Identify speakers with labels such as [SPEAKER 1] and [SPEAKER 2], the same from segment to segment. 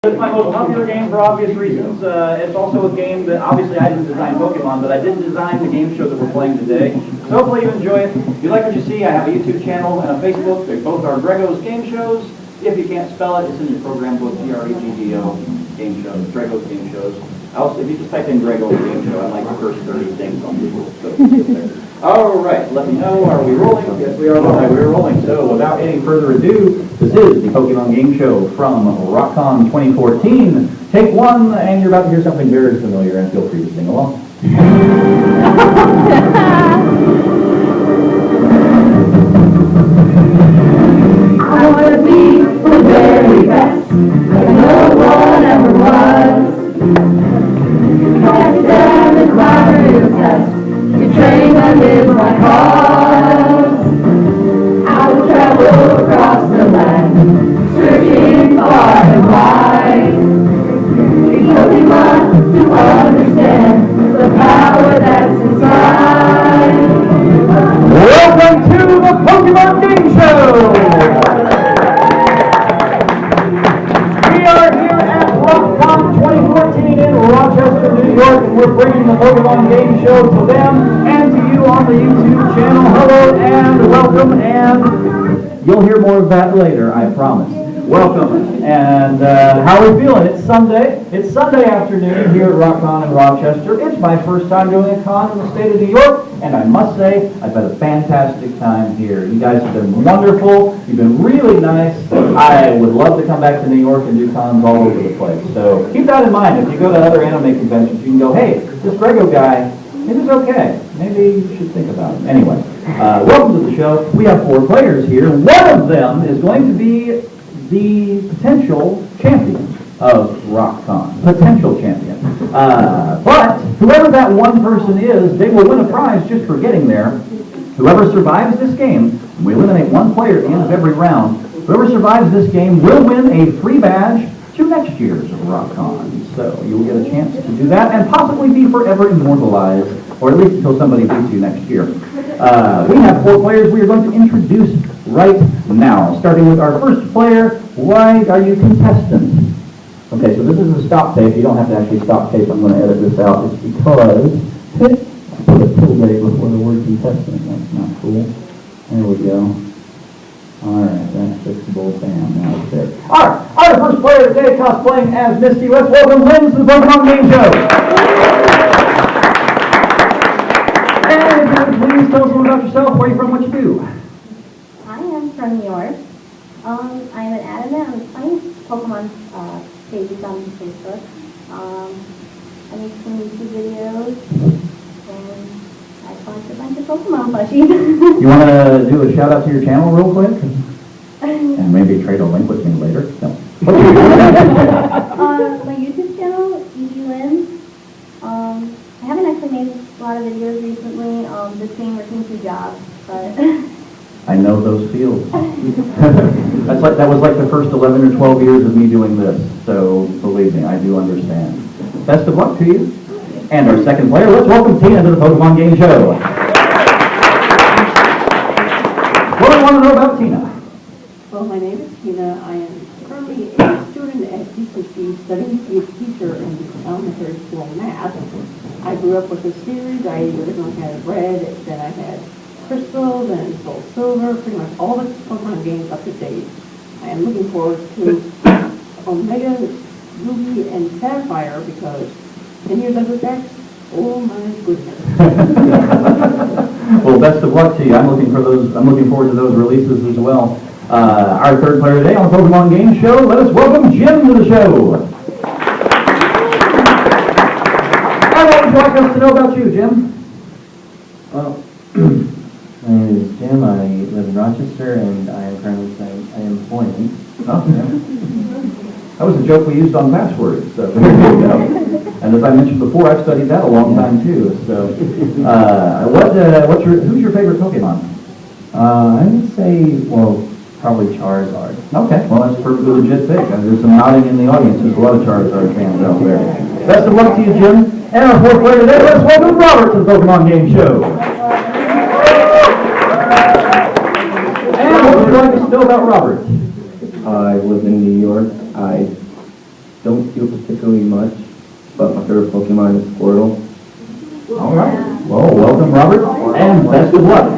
[SPEAKER 1] It's my most popular game for obvious reasons. It's also a game that obviously I didn't design Pokemon, but I did design the game show that we're playing today. So hopefully you enjoy it. If you like what you see, I have a YouTube channel and a Facebook. They both are Grego's Game Shows. If you can't spell it, it's in your program book, G-R-E-G-G-O, Game Shows, Grego's Game Shows. Also, if you just type in Grego Game Show, I like the first 30 things on Google. So get there. All right, let me know. Are we rolling? Yes, we are rolling. We're rolling. So without any further ado, this is the Pokemon Game Show from RocCon 2014. Take one, and you're about to hear something very familiar, and feel free to sing along.
[SPEAKER 2] I want to be the very best, but no one ever was. Exam is my real test, to train and live my cause. I will travel across the land, searching far and wide. Be Pokemon to understand the power that's inside.
[SPEAKER 1] Welcome to the Pokemon Game Show! We are here at RocCon 2014 in Rochester, New York, and we're bringing the Pokemon Game Show to them and to you on the YouTube channel. Hello and welcome, and you'll hear more of that later, I promise. Welcome, and how are we feeling? It's Sunday. It's Sunday afternoon here at RocCon in Rochester. It's my first time doing a con in the state of New York, and I must say, I've had a fantastic time here. You guys have been wonderful. You've been really nice. I would love to come back to New York and do cons all over the place. So keep that in mind. If you go to other anime conventions, you can go, hey, this Grego guy, maybe it's okay. Maybe you should think about it. Anyway, welcome to the show. We have 4 players here. One of them is going to be the potential champion of RocCon. Potential champion. But whoever that one person is, they will win a prize just for getting there. Whoever survives this game, we eliminate one player at the end of every round. Whoever survives this game will win a free badge to next year's RocCon. So you will get a chance to do that and possibly be forever immortalized, or at least until somebody beats you next year. We have 4 players we are going to introduce right now, starting with our first player. Why are you contestants? Okay, so this is a stop tape. You don't have to actually stop tape. I'm going to edit this out. It's because I put a tilde before the word contestant. That's not cool. There we go. All right, that's fixable. Bam, now it's there. All right, our first player today cosplaying as Misty. Let's welcome Lyns to the Pokemon Game Show. And if you would please tell us a little about yourself, where are you from, what you do?
[SPEAKER 3] I am from New York. I'm an admin. I'm playing Pokemon pages on Facebook. I make some YouTube videos, and I collect a bunch of Pokemon plushies. You
[SPEAKER 1] want to do a shout out to your channel real quick? And maybe trade a link with me later? No.
[SPEAKER 3] My YouTube channel, EeveeLyns. I haven't actually made a lot of videos recently, between working 2 jobs, but...
[SPEAKER 1] I know those feels. That was like the first 11 or 12 years of me doing this, so believe me, I do understand. Best of luck to you. And our second player, let's welcome Tina to the Pokemon Game Show. What do you want to know about Tina?
[SPEAKER 4] Well, my name is Tina. I am currently a student at DCC studying to be a teacher in elementary school math. I grew up with a series. I originally had red, then I had crystal, then soul silver, pretty much all the Pokemon games up to date. I am looking forward to Omega, Ruby, and Sapphire because 10 years under X, oh my goodness.
[SPEAKER 1] Well, best of luck to you. I'm looking forward to those releases as well. Our third player today on the Pokemon Game Show, let us welcome Jim to the show. And what would you like us to know about you, Jim?
[SPEAKER 5] Well, my name is Jim. I live in Rochester, and I am currently studying employment.
[SPEAKER 1] Oh, yeah. That was a joke we used on passwords, so there you go. And as I mentioned before, I've studied that a long time too. So, who's your favorite Pokemon?
[SPEAKER 5] I would say, well, probably Charizard.
[SPEAKER 1] Okay, well that's a perfectly legit pick. There's some nodding in the audience. There's a lot of Charizard fans out there. Best of luck to you, Jim. And our 4th player today, let's welcome Robert to the Pokemon Game Show. And what would you like us to know about Robert?
[SPEAKER 5] I live in New York. I don't feel particularly much, but my favorite Pokemon is Squirtle.
[SPEAKER 1] All right. Well, welcome, Robert, and best of luck.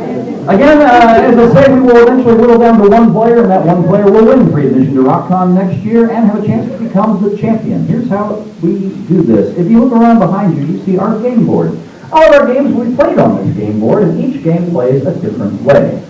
[SPEAKER 1] Again, as I say, we will eventually whittle down to one player, and that one player will win free admission to RocCon next year and have a chance to become the champion. Here's how we do this. If you look around behind you, you see our game board. All of our games we've played on this game board, and each game plays a different way.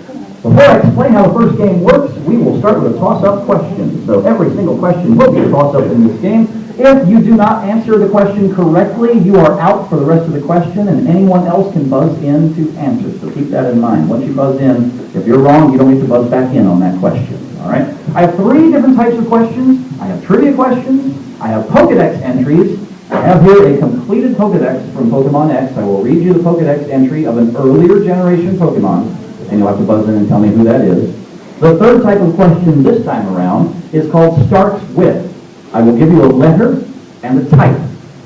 [SPEAKER 1] Before I explain how the first game works, we will start with a toss-up question. So every single question will be a toss-up in this game. If you do not answer the question correctly, you are out for the rest of the question, and anyone else can buzz in to answer. So keep that in mind. Once you buzz in, if you're wrong, you don't get to buzz back in on that question. All right? I have 3 different types of questions. I have trivia questions. I have Pokedex entries. I have here a completed Pokedex from Pokemon X. I will read you the Pokedex entry of an earlier generation Pokemon, and you'll have to buzz in and tell me who that is. The third type of question this time around is called Starts With. I will give you a letter and a type,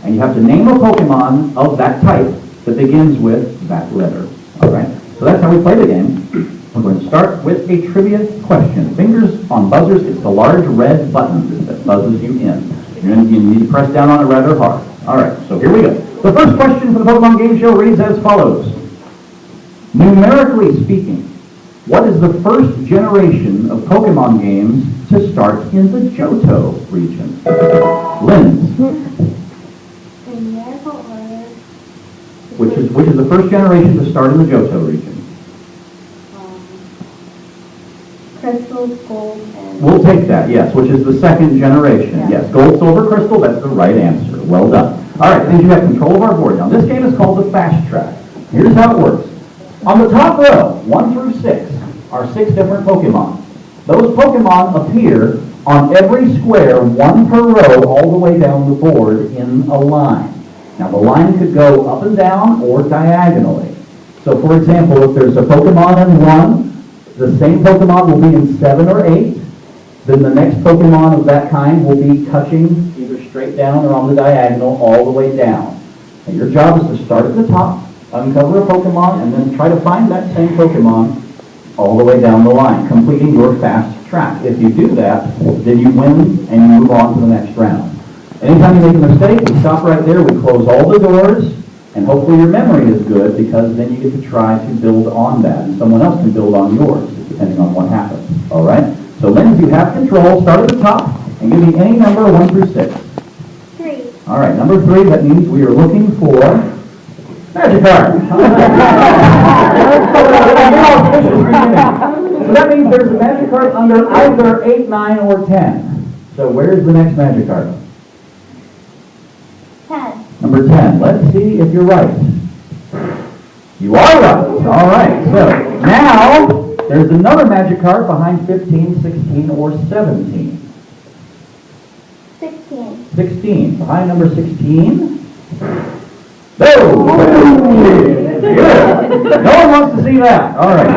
[SPEAKER 1] and you have to name a Pokemon of that type that begins with that letter. All right? So that's how we play the game. We're going to start with a trivia question. Fingers on buzzers. It's the large red button that buzzes you in. You need to press down on it rather hard. All right, so here we go. The first question for the Pokemon Game Show reads as follows. Numerically speaking, what is the first generation of Pokemon games to start in the Johto region? Lyns. Which is the first generation to start in the Johto region?
[SPEAKER 3] Crystal, Gold, and...
[SPEAKER 1] We'll take that, yes, which is the second generation.
[SPEAKER 3] Yeah.
[SPEAKER 1] Yes, Gold, Silver, Crystal, that's the right answer. Well done. All right, means you have control of our board. Now, this game is called the Fast Track. Here's how it works. On the top row, 1 through 6, are 6 different Pokemon. Those Pokemon appear on every square, 1 per row, all the way down the board in a line. Now, the line could go up and down or diagonally. So, for example, if there's a Pokemon in 1, the same Pokemon will be in 7 or 8. Then the next Pokemon of that kind will be touching either straight down or on the diagonal all the way down. And your job is to start at the top, uncover a Pokemon, and then try to find that same Pokemon all the way down the line, completing your fast track. If you do that, then you win and you move on to the next round. Anytime you make a mistake, we stop right there, we close all the doors, and hopefully your memory is good, because then you get to try to build on that, and someone else can build on yours, depending on what happens. All right? So, Lyns, you have control. Start at the top, and give me any number 1 through 6.
[SPEAKER 3] 3.
[SPEAKER 1] All right, number 3, that means we are looking for Magikarp. So that means there's a Magikarp under either 8, 9, or 10. So where's the next Magikarp?
[SPEAKER 3] 10.
[SPEAKER 1] Number 10. Let's see if you're right. You are right. All right. So now there's another Magikarp behind 15, 16, or 17.
[SPEAKER 3] 16.
[SPEAKER 1] 16. Behind number 16. No! Good. No one wants to see that. All right.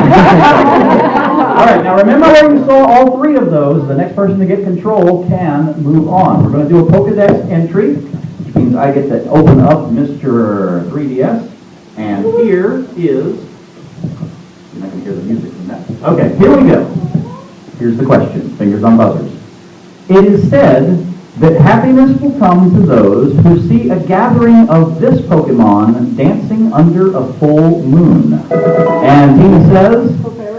[SPEAKER 1] All right, now remember where you saw all 3 of those. The next person to get control can move on. We're going to do a Pokedex entry, which means I get to open up Mr. 3DS. And here is... You're not going to hear the music from that. Okay, here we go. Here's the question. Fingers on buzzers. It is said that happiness will come to those who see a gathering of this Pokemon dancing under a full moon. And Tina says,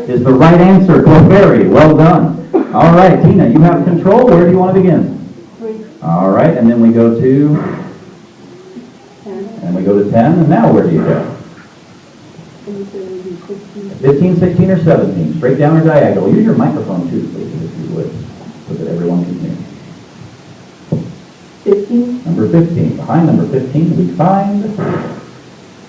[SPEAKER 1] is the right answer. Clefairy. Well done. All right, Tina, you have control. Where do you want to begin?
[SPEAKER 4] 3.
[SPEAKER 1] All right, and then we go to...
[SPEAKER 4] 10.
[SPEAKER 1] And we go to 10, and now where do you go? 15, 16, or 17? Straight down or diagonal? Use your microphone too, please, if you would, so that everyone can hear.
[SPEAKER 4] 15.
[SPEAKER 1] Number 15. Behind number 15, we find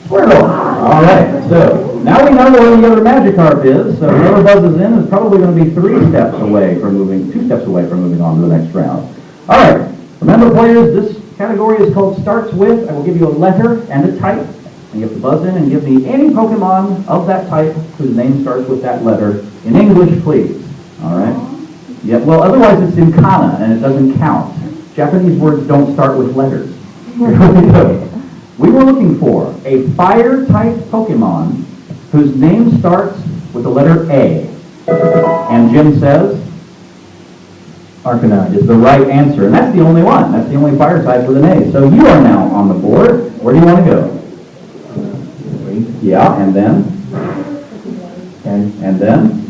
[SPEAKER 1] Squirtle. All right, so now we know where the other Magikarp is, so whoever buzzes in is probably going to be 2 steps away from moving on to the next round. All right, remember players, this category is called Starts With. I will give you a letter and a type, and you have to buzz in and give me any Pokemon of that type whose name starts with that letter. In English, please. All right? Yeah, well, otherwise it's in kana, and it doesn't count. Japanese words don't start with letters. We were looking for a fire-type Pokemon whose name starts with the letter A. And Jim says? Arcanine is the right answer, and that's the only one. That's the only fire type with an A. So you are now on the board. Where do you want to go? Yeah, and then? And then?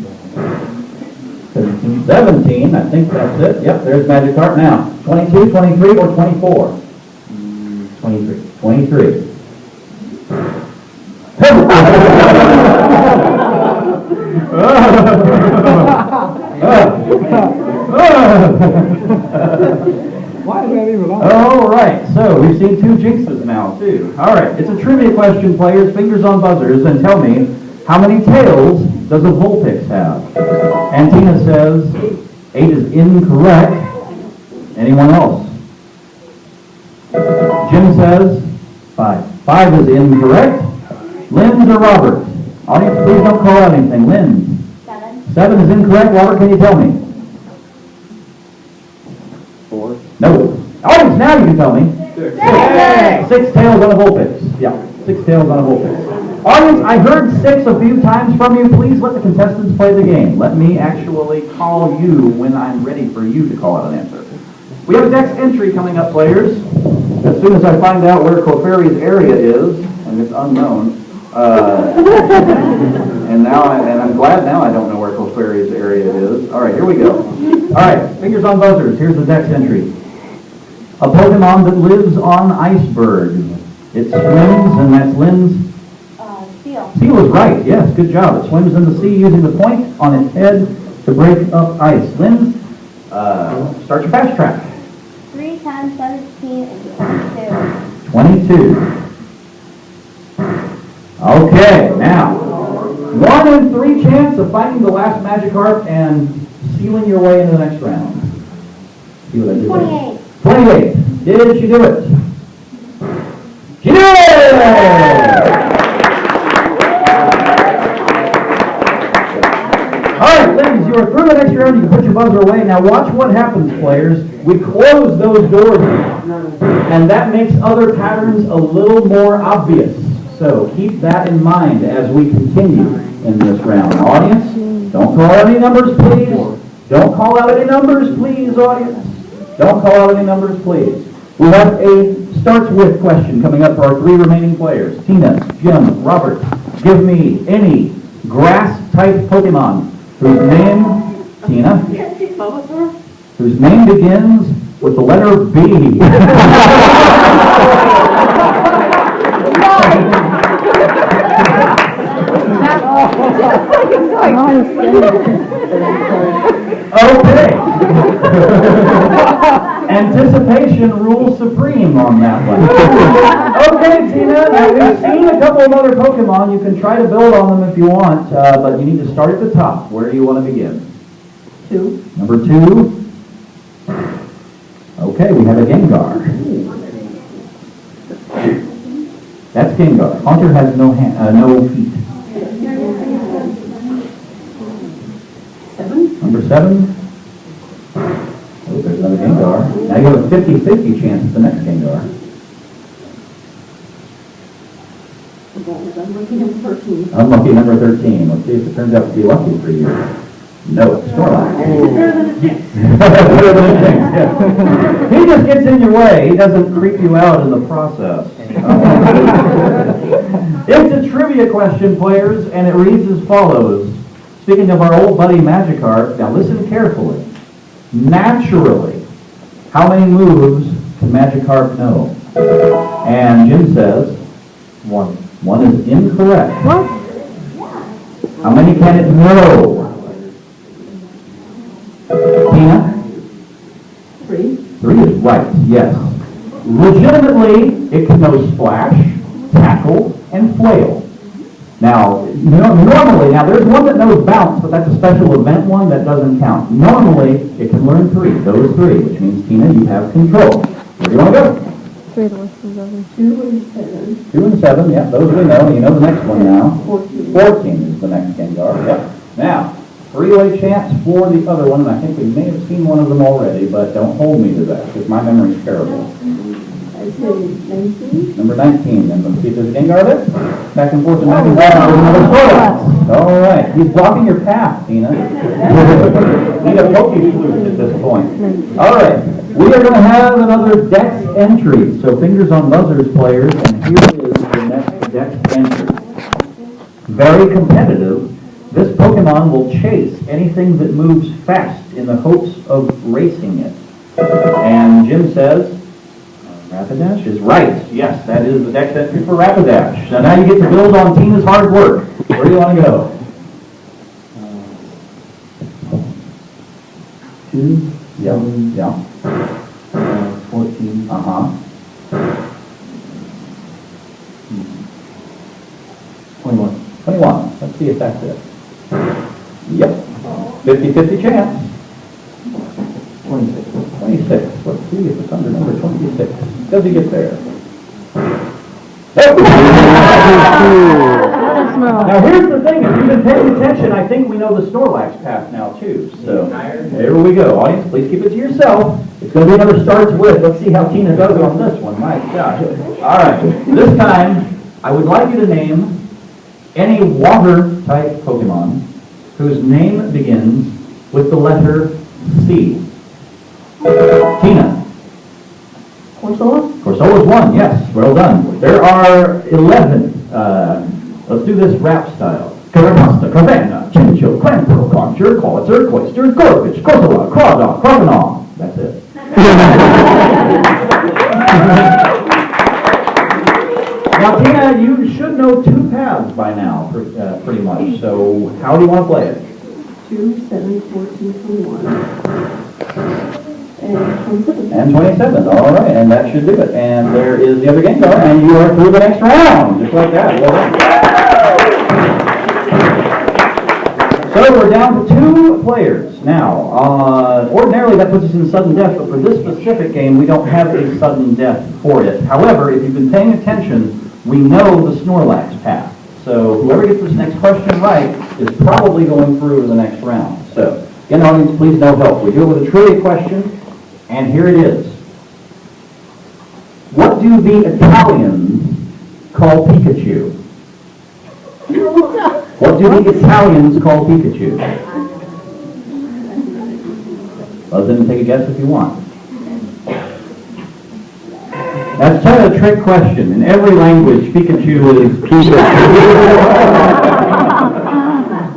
[SPEAKER 1] 17, I think that's it. Yep, there's Magikarp now. 22, 23, or 24? 23. 23.
[SPEAKER 6] Why is that even on?
[SPEAKER 1] All right, so we've seen two jinxes now, too. All right, it's a trivia question, players. Fingers on buzzers, and tell me, how many tails does a Vulpix have? And Tina says 8 is incorrect. Anyone else? Jim says 5. 5 is incorrect. Lynn's or Robert? Audience, please don't call out anything. Lynn?
[SPEAKER 3] 7.
[SPEAKER 1] 7 is incorrect. Robert, can you tell me?
[SPEAKER 5] 4.
[SPEAKER 1] No. Audience, now you can tell me.
[SPEAKER 3] 6.
[SPEAKER 1] 6 tails on a Vulpix. Yeah, 6 tails on a Vulpix. Audience, I heard 6 a few times from you. Please let the contestants play the game. Let me actually call you when I'm ready for you to call out an answer. We have a next entry coming up, players. As soon as I find out where Clefairy's area is, and it's unknown, and I'm glad now I don't know where Clefairy's area is. All right, here we go. All right, fingers on buzzers. Here's the next entry. A Pokemon that lives on icebergs. It swims, and that's Lynn's.
[SPEAKER 3] Seal.
[SPEAKER 1] Seal is right, yes, good job. It swims in the sea using the point on its head to break up ice. Lynn, start your fast track.
[SPEAKER 3] 3 times 17 and 22.
[SPEAKER 1] 22. Okay, now, 1 in 3 chance of finding the last Magikarp and sealing your way into the next round. See what I did there?
[SPEAKER 3] 28.
[SPEAKER 1] 28. Did she do it? She did it! All right, ladies, you are through the next round. You can put your buzzer away. Now watch what happens, players. We close those doors, and that makes other patterns a little more obvious. So keep that in mind as we continue in this round. Audience, don't call out any numbers, please. Don't call out any numbers, please, audience. Don't call out any numbers, please. We have a starts with question coming up for our 3 remaining players. Tina, Jim, Robert, give me any grass-type Pokemon whose name, Tina, whose name begins with the letter B. Okay. Anticipation rules supreme on that one. Okay, Tina, now we've seen a couple of other Pokemon. You can try to build on them if you want, but you need to start at the top. Where do you want to begin?
[SPEAKER 4] 2.
[SPEAKER 1] Number 2. Okay, we have a Gengar. That's Gengar. Haunter has no feet.
[SPEAKER 4] 7.
[SPEAKER 1] Number 7. Oh, there's another Gengar. Now you have a 50-50 chance at the next Gengar.
[SPEAKER 4] I'm looking at 13.
[SPEAKER 1] Unlucky number 13. Let's see if it turns out to be lucky for you. No, it's Snorlax.
[SPEAKER 4] Better than a 6.
[SPEAKER 1] Better than a 6, yeah. He just gets in your way. He doesn't creep you out in the process. It's a trivia question, players, and it reads as follows. Speaking of our old buddy Magikarp, now listen carefully. Naturally, how many moves can Magikarp know? And Jim says 1. 1 is incorrect.
[SPEAKER 3] What?
[SPEAKER 1] How many can it know? Tina?
[SPEAKER 4] 3.
[SPEAKER 1] 3 is right, yes. Legitimately, it can know Splash, Tackle, and Flail. Now, normally, there's one that knows Bounce, but that's a special event one that doesn't count. Normally, it can learn 3, those 3, which means, Tina, you have control. Where do you want to go?
[SPEAKER 3] 3 the list is over.
[SPEAKER 4] 2 and 7.
[SPEAKER 1] 2 and 7, yeah, those we know. You know the next one now.
[SPEAKER 4] 14.
[SPEAKER 1] 14 is the next Gengar, yep. Now, 3-way chance for the other one, and I think we may have seen one of them already, but don't hold me to that, because my memory's terrible.
[SPEAKER 4] I said 19.
[SPEAKER 1] Number 19, and let's see if there's a Gengar there. Back and forth and back and forth. There's another Snorlax. All right. He's blocking your path, Tina. Need a pokey flute at this point. All right. We are going to have another Dex entry. So fingers on buzzers, players, and here is the next Dex entry. Very competitive. This Pokemon will chase anything that moves fast in the hopes of racing it. And Jim says, Rapidash is right. Yes, that is the Dex entry for Rapidash. So now you get to build on Tina's hard work. Where do you want to go?
[SPEAKER 5] 2,
[SPEAKER 1] Yeah.
[SPEAKER 5] 14.
[SPEAKER 1] Uh-huh.
[SPEAKER 5] 21.
[SPEAKER 1] 21. Let's see if that's it. Yep. 50-50 chance.
[SPEAKER 5] 26.
[SPEAKER 1] 26. Let's see if it's under number 26. Does he get there? Now here's the thing, if you've been paying attention, I think we know the Snorlax path now too. So there we go. Audience, please keep it to yourself. It's going to be another starts with. Let's see how Tina does on this one. My gosh. All right. This time, I would like you to name any water-type Pokemon whose name begins with the letter C. Tina. Corsola is one, yes, well done. There are 11. Let's do this rap style. Carapasta, Carvanha, Chinchil, Clamper, Conjure, Call, Turquoise, Sturgorpich, Corsola, Crawdog, Croconaw. That's it. Now, Tina, you should know two paths by now, pretty much. So, how do you want to play it?
[SPEAKER 4] 2, 7, 14, 21. And 27.
[SPEAKER 1] And 27. All right, and that should do it. And there is the other game card, and you are through the next round, just like that. Well done. So we're down to 2 players now. Ordinarily, that puts us in sudden death, but for this specific game, we don't have a sudden death for it. However, if you've been paying attention, we know the Snorlax path. So whoever gets this next question right is probably going through to the next round. So, again, audience, please no help. We do it with a trivia question, and here it is. What do the Italians call Pikachu? What do the Italians call Pikachu? Buzz in and take a guess if you want. That's kind of a trick question. In every language, Pikachu is Pikachu.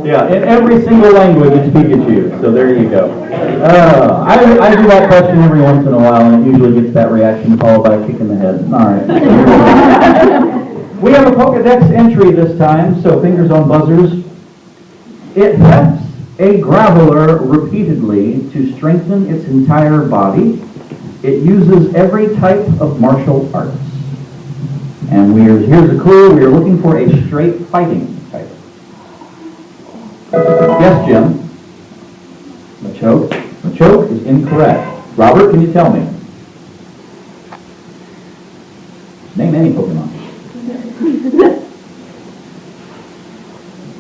[SPEAKER 1] Yeah, in every single language, it's Pikachu. So there you go. I do that question every once in a while, and it usually gets that reaction followed by a kick in the head. All right. We have a Pokedex entry this time, so fingers on buzzers. It hefts a Graveler repeatedly to strengthen its entire body. It uses every type of martial arts. And here's a clue. We are looking for a straight fighting type. Yes, Jim? Machoke? Machoke is incorrect. Robert, can you tell me? Name any Pokemon.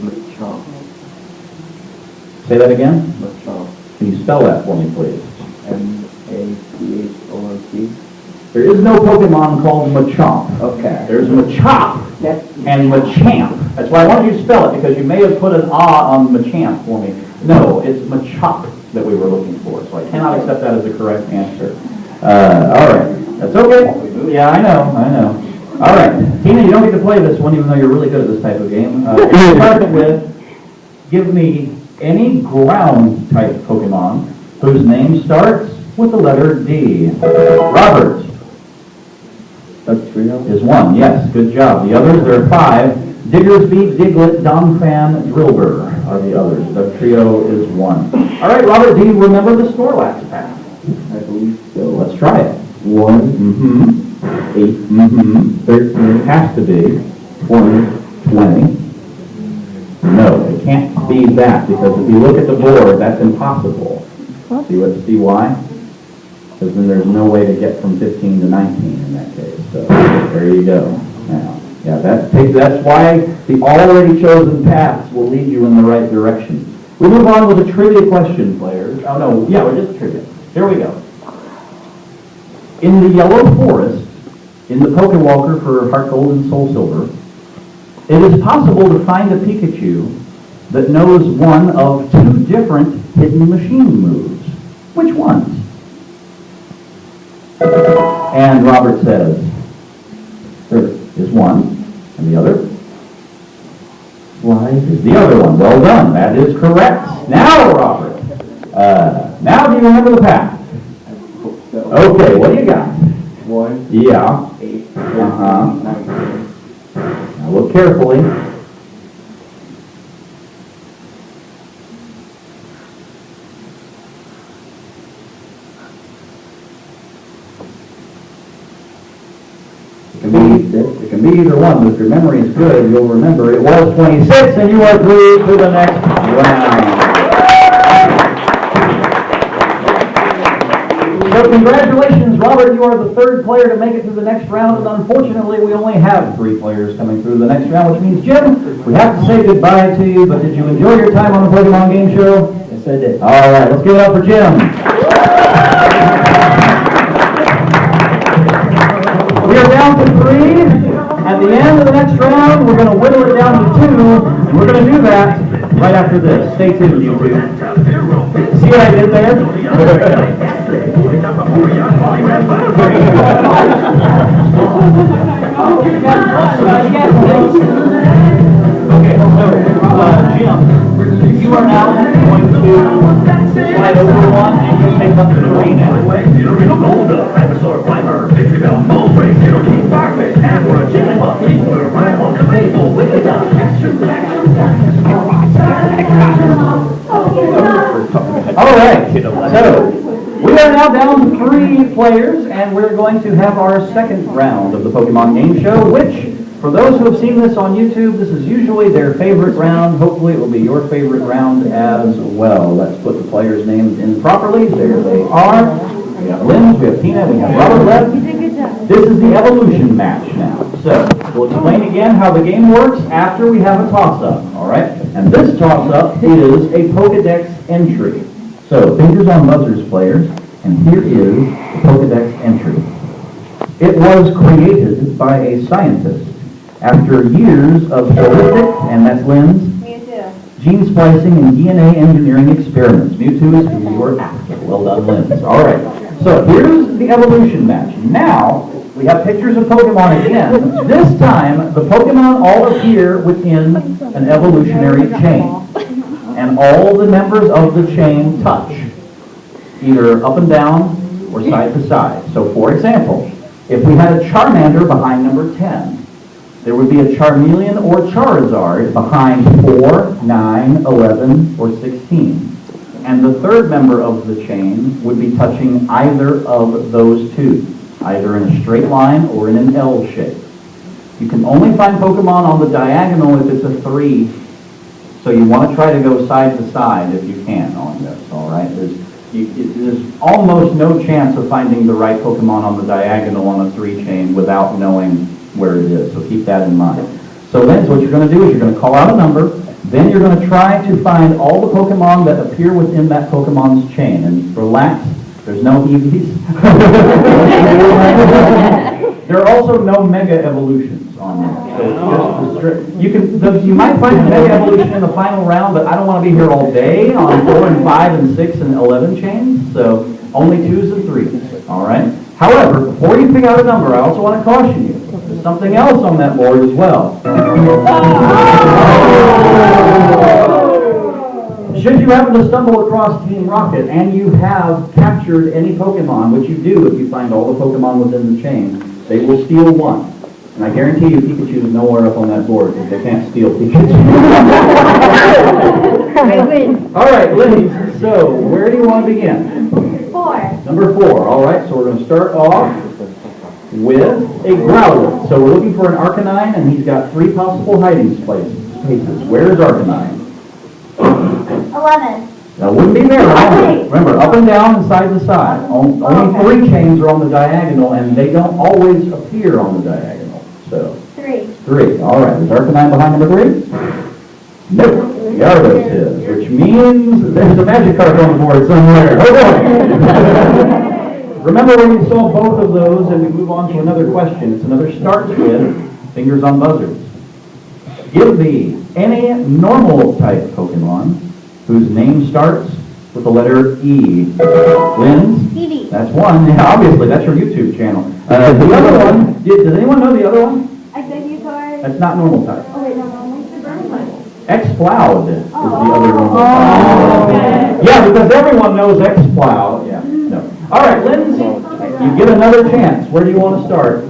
[SPEAKER 5] Machop.
[SPEAKER 1] Say that again?
[SPEAKER 5] Machop.
[SPEAKER 1] Can you spell that for me, please?
[SPEAKER 5] M-A-C-H-O-R-P.
[SPEAKER 1] There is no Pokemon called Machamp.
[SPEAKER 5] Okay.
[SPEAKER 1] There's Machop and Machamp. That's why I wanted you to spell it, because you may have put an ah on Machamp for me. No, it's Machop that we were looking for, so I cannot accept that as the correct answer. All right. That's okay. Yeah, I know. All right. Tina, you don't get to play this one, even though you're really good at this type of game. Start it with, give me any ground-type Pokemon whose name starts with the letter D. Robert.
[SPEAKER 5] Trio
[SPEAKER 1] is one. Yes, good job. The others, there are 5. Diggersby, Diglett, Donphan, Drillbur are the others. The trio is 1. All right, Robert, do you remember the Snorlax path?
[SPEAKER 5] I believe so.
[SPEAKER 1] Let's try it.
[SPEAKER 5] 1, 8, 13,
[SPEAKER 1] Has to be 20, 20. No, it can't be that, because if you look at the board, that's impossible. See why? Because then there's no way to get from 15 to 19 in that case. So there you go. Now, yeah, that's why the already chosen paths will lead you in the right direction. We move on with a trivia question, players. Oh no, yeah, we're just trivia. Here we go. In the Yellow Forest, in the Pokewalker for Heart Gold and Soul Silver, it is possible to find a Pikachu that knows one of two different hidden machine moves? Which ones? And Robert says, there is one, and the other? Slide is the other one. Well done. That is correct. Now, Robert. Now do you remember the path? Okay, what do you got?
[SPEAKER 5] 1,
[SPEAKER 1] Yeah.
[SPEAKER 5] 8,
[SPEAKER 1] Uh-huh.
[SPEAKER 5] 9.
[SPEAKER 1] Now look carefully. It can be either one, but if your memory is good, you'll remember it was 26, and you are through to the next round. So congratulations, Robert. You are the third player to make it to the next round, and unfortunately, we only have 3 players coming through the next round, which means, Jim, we have to say goodbye to you, but did you enjoy your time on the Pokemon Game Show?
[SPEAKER 5] Yes, I did.
[SPEAKER 1] All right, let's give it up for Jim. We are down to 3. At the end of the next round, we're going to whittle it down to 2, and we're going to do that right after this. Stay tuned, you two. See what I did there? Okay, so, Jim, you are now going to slide over one, and you take up the 3 now. All right, so we are now down to 3 players, and we're going to have our second round of the Pokemon Game Show, which, for those who have seen this on YouTube, this is usually their favorite round. Hopefully it will be your favorite round as well. Let's put the players' names in properly. There they are. We have Lyns, we have Tina, we have Robert left. This is the evolution match now. So, we'll explain again how the game works after we have a toss-up, all right? And this toss-up is a Pokedex entry. So, fingers on buzzers, players, and here is the Pokedex entry. It was created by a scientist after years of horrific, and that's Lynn's, gene splicing and DNA engineering experiments. Mewtwo is who you are after. Well done, Lynn's. All right. So here's the evolution match. Now, we have pictures of Pokemon again. This time, the Pokemon all appear within an evolutionary chain. And all the members of the chain touch, either up and down or side to side. So, for example, if we had a Charmander behind number 10, there would be a Charmeleon or Charizard behind 4, 9, 11, or 16. And the third member of the chain would be touching either of those two, either in a straight line or in an L shape. You can only find Pokemon on the diagonal if it's a 3, so you want to try to go side to side if you can on this, all right? There's almost no chance of finding the right Pokemon on the diagonal on a 3 chain without knowing where it is, so keep that in mind. So then what you're going to do is you're going to call out a number, then you're going to try to find all the Pokemon that appear within that Pokemon's chain. And relax, there's no EVs. There are also no Mega Evolutions on there. So it's just you might find a Mega Evolution in the final round, but I don't want to be here all day on 4 and 5 and 6 and 11 chains, so only 2s and 3s, all right? However, before you pick out a number, I also want to caution you. There's something else on that board as well. Should you happen to stumble across Team Rocket and you have captured any Pokemon, which you do if you find all the Pokemon within the chain, they will steal 1. And I guarantee you Pikachu is nowhere up on that board because they can't steal Pikachu. All right, Lynn, so where do you want to begin?
[SPEAKER 3] 4.
[SPEAKER 1] Number 4, all right, so we're going to start off with a Growlithe. So we're looking for an Arcanine, and he's got 3 possible hiding spaces. Where is Arcanine?
[SPEAKER 3] 11.
[SPEAKER 1] That wouldn't be there. Remember, up and down and side to side. Only 3 chains are on the diagonal, and they don't always appear on the diagonal. So
[SPEAKER 3] 3.
[SPEAKER 1] 3, all right. Is Arcanine behind number 3? Nope. Gyarados is, which means there's a magic card on the board somewhere. Oh boy! Remember when we saw both of those and we move on to another question. It's another start with fingers on buzzers. Give me any normal type Pokemon whose name starts with the letter E. Lyns?
[SPEAKER 3] Eevee.
[SPEAKER 1] That's one. Yeah, obviously, that's your YouTube channel. The other one, does anyone know the other one?
[SPEAKER 3] Executor.
[SPEAKER 1] That's not normal type.
[SPEAKER 3] Oh, wait, no.
[SPEAKER 1] X-Cloud is the other normal type. Yeah, because everyone knows X-Cloud. Yeah, no. All right, Lyns, you get another chance. Where do you want to start?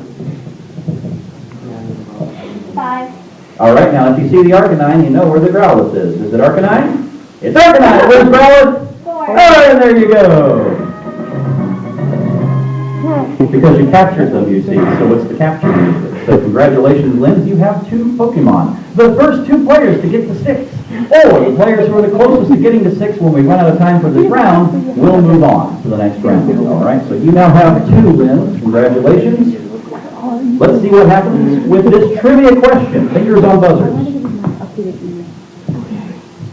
[SPEAKER 3] 5.
[SPEAKER 1] All right, now if you see the Arcanine, you know where the Growlithe is. Is it Arcanine? It's Arcanine. Where's Growlithe?
[SPEAKER 3] 4.
[SPEAKER 1] Oh, and there you go. Because you captured them, you see, so it's the capture music. So congratulations, Lyns, you have 2 Pokemon. The first 2 players to get to 6, or the players who are the closest to getting to 6 when we run out of time for this round, will move on to the next round. All right, so you now have 2, Lyns. Congratulations. Let's see what happens with this trivia question. Fingers on buzzers.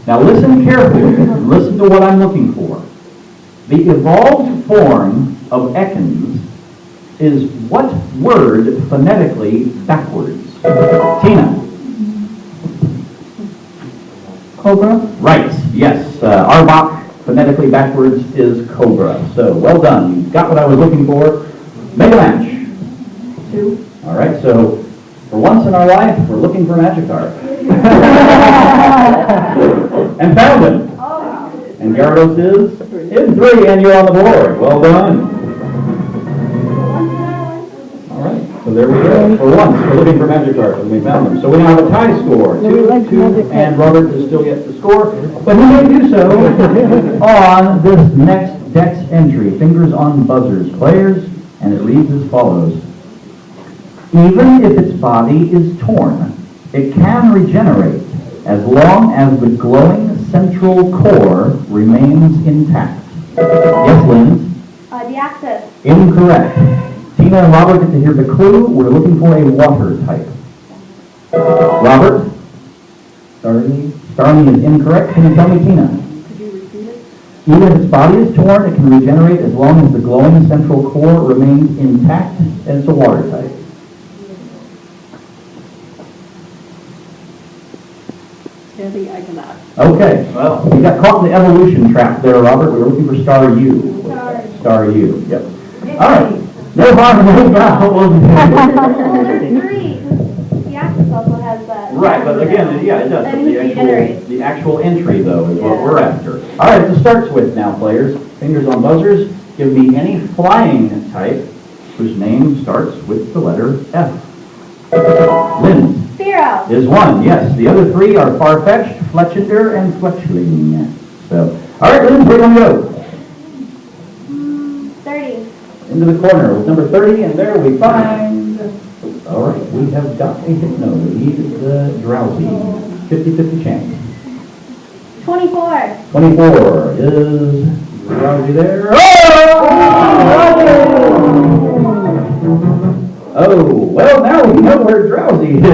[SPEAKER 1] Now listen carefully and listen to what I'm looking for. The evolved form of Ekans is what word phonetically backwards? Tina.
[SPEAKER 6] Cobra?
[SPEAKER 1] Right, yes. Arbok phonetically backwards is Cobra. So well done. You got what I was looking for. Make a match.
[SPEAKER 4] 2.
[SPEAKER 1] All right, so for once in our life, we're looking for Magikarp. And found him. And Gyarados is in 3, and you're on the board. Well done. All right, so there we go. For once, we're looking for Magikarp, and we found them. So we now have a tie score. 2, and Robert is still yet to score, but he may do so on this next Dex entry. Fingers on buzzers, players, and it reads as follows. Even if its body is torn, it can regenerate as long as the glowing central core remains intact. Yes, Lyns?
[SPEAKER 3] Deactus.
[SPEAKER 1] Incorrect. Tina and Robert get to hear the clue. We're looking for a water type. Robert? Starmie is incorrect. Can you tell me, Tina?
[SPEAKER 4] Could you repeat it?
[SPEAKER 1] Even if its body is torn, it can regenerate as long as the glowing central core remains intact, and it's a water type.
[SPEAKER 4] Debbie, I cannot.
[SPEAKER 1] Okay, well, you got caught in the evolution trap there, Robert. We were looking for Star U. Star U, yep. All right. No harm, no foul.
[SPEAKER 3] There's 3. Deactus also has that.
[SPEAKER 1] Right, but again, yeah, it does.
[SPEAKER 3] And he regenerates.
[SPEAKER 1] The actual entry, though, is what we're after. All right, to start with now, players. Fingers on buzzers. Give me any flying type whose name starts with the letter F. Lyns.
[SPEAKER 3] Fearow.
[SPEAKER 1] Is 1, yes. The other 3 are Farfetch'd, Fletchinder, and Fletchling. So, all right, Lyns, where do you want to go?
[SPEAKER 3] 30.
[SPEAKER 1] Into the corner with number 30, and there we find... All right, we have got a Hypno. We need the Drowsy. 50-50 chance.
[SPEAKER 3] 24.
[SPEAKER 1] 24 is Drowsy there. Oh, well, now we know where Drowsy is.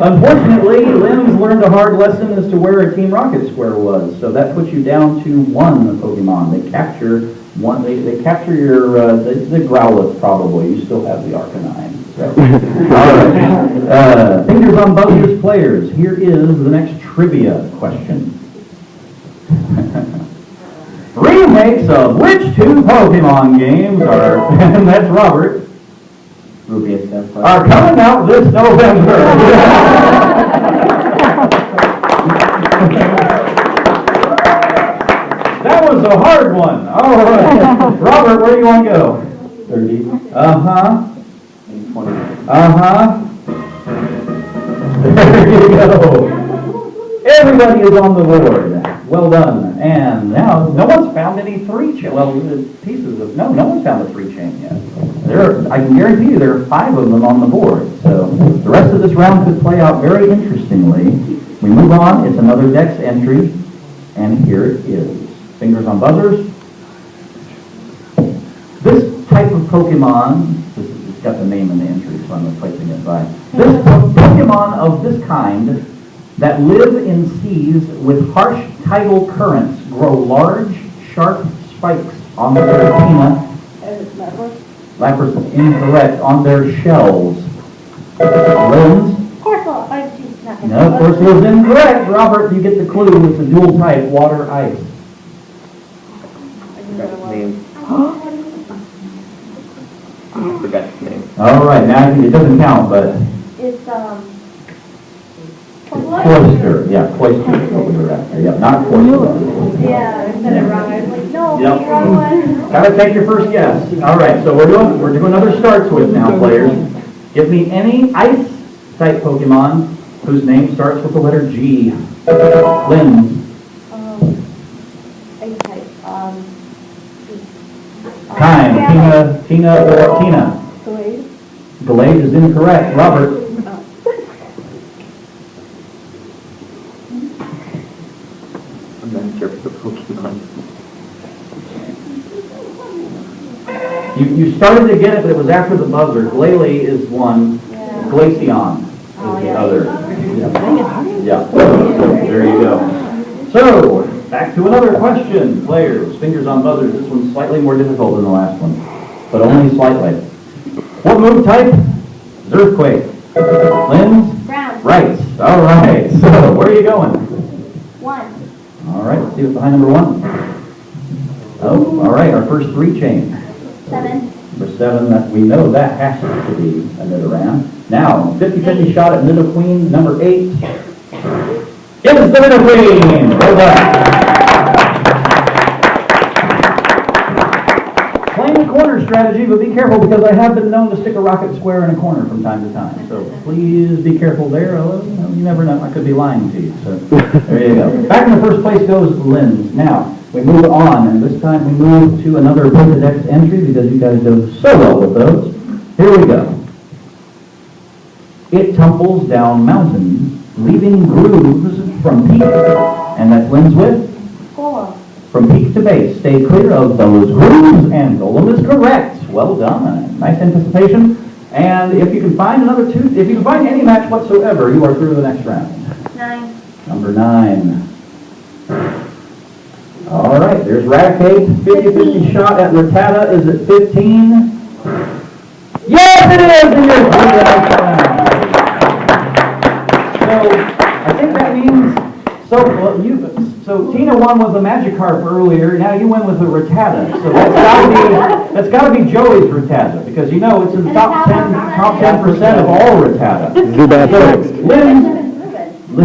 [SPEAKER 1] Unfortunately, Lyns learned a hard lesson as to where a Team Rocket square was, so that puts you down to 1 Pokemon. They capture one. They capture your the Growlithe probably. You still have the Arcanine. So. All right. Fingers on buzzers, players. Here is the next trivia question. Remakes of which 2 Pokemon games are? And that's Robert. Are coming out this November. That was a hard one. All right. Robert, where do you want to go? 30. Uh-huh. 20. Uh-huh. There you go. Everybody is on the board. Well done. And now, no one's found any 3-chain. Well, pieces of... No one's found a 3-chain yet. I can guarantee you there are 5 of them on the board. So the rest of this round could play out very interestingly. We move on. It's another Dex entry. And here it is. Fingers on buzzers. This type of Pokemon, it's got the name in the entry, so I'm replacing it by. This Pokemon of this kind that live in seas with harsh tidal currents grow large, sharp spikes on their retina.
[SPEAKER 4] And it's Lapras?
[SPEAKER 1] Lapras is incorrect. On their shells. Lyns?
[SPEAKER 3] Corsola. Oh, she's not.
[SPEAKER 1] No, of course it was incorrect. Robert, you get the clue. It's a dual type, water, ice.
[SPEAKER 5] Name. Forgot his name.
[SPEAKER 1] All right, now it doesn't count, but
[SPEAKER 3] It's,
[SPEAKER 1] Cloister. Yeah, Cloister. What was it after? Yeah, not Cloister.
[SPEAKER 3] yeah, I said it wrong. I was like, no,
[SPEAKER 1] Yep.
[SPEAKER 3] wrong one.
[SPEAKER 1] Gotta take your first guess. All right, so we're doing another starts with now, players. Give me any ice type Pokemon whose name starts with the letter G. Lynn.
[SPEAKER 3] Ice type,
[SPEAKER 1] Time. Tina or Tina.
[SPEAKER 3] Glade.
[SPEAKER 1] Glade is incorrect. Robert.
[SPEAKER 5] I'm not sure if the Pokemon.
[SPEAKER 1] You started to get it, but it was after the buzzer. Glalie is one.
[SPEAKER 3] Yeah.
[SPEAKER 1] Glaceon is
[SPEAKER 3] Oh,
[SPEAKER 1] the
[SPEAKER 3] yeah.
[SPEAKER 1] other. Yeah. There you go. So, back to another question. Players, fingers on buzzers. This one's slightly more difficult than the last one, but only slightly. What move type? Is Earthquake. Lynn's?
[SPEAKER 3] Brown.
[SPEAKER 1] Right. All right. So, where are you going?
[SPEAKER 3] 1.
[SPEAKER 1] All right. Let's see what's behind number 1. Oh, all right. Our first 3 chain.
[SPEAKER 3] 7.
[SPEAKER 1] Number 7, that we know that has to be a Nidoran. Now, 50-50 shot at Nidoqueen. Number 8 is the Nidoqueen. Well done. Playing the corner strategy, but be careful because I have been known to stick a rocket square in a corner from time to time. So please be careful there. You never know. I could be lying to you. So there you go. Back in the first place goes Lynn's. Now, we move on, and this time we move to another Pokedex entry because you guys do so well with those. Here we go. It tumbles down mountains, leaving grooves from peak, and that's Lynn's with.
[SPEAKER 3] 4.
[SPEAKER 1] From peak to base, stay clear of those grooves, and Golem is correct. Well done. Nice anticipation. And if you can find if you can find any match whatsoever, you are through to the next round.
[SPEAKER 3] 9.
[SPEAKER 1] Number 9. All right, there's Raticate. 50-50 shot at Rattata is at 15. Yes, it is! And you're through the next round. So, I think that means, so Tina won with the Magikarp earlier, now you win with the Rattata. So that's gotta be Joey's Rattata, because you know it's in the top 10% of all Rattata. So,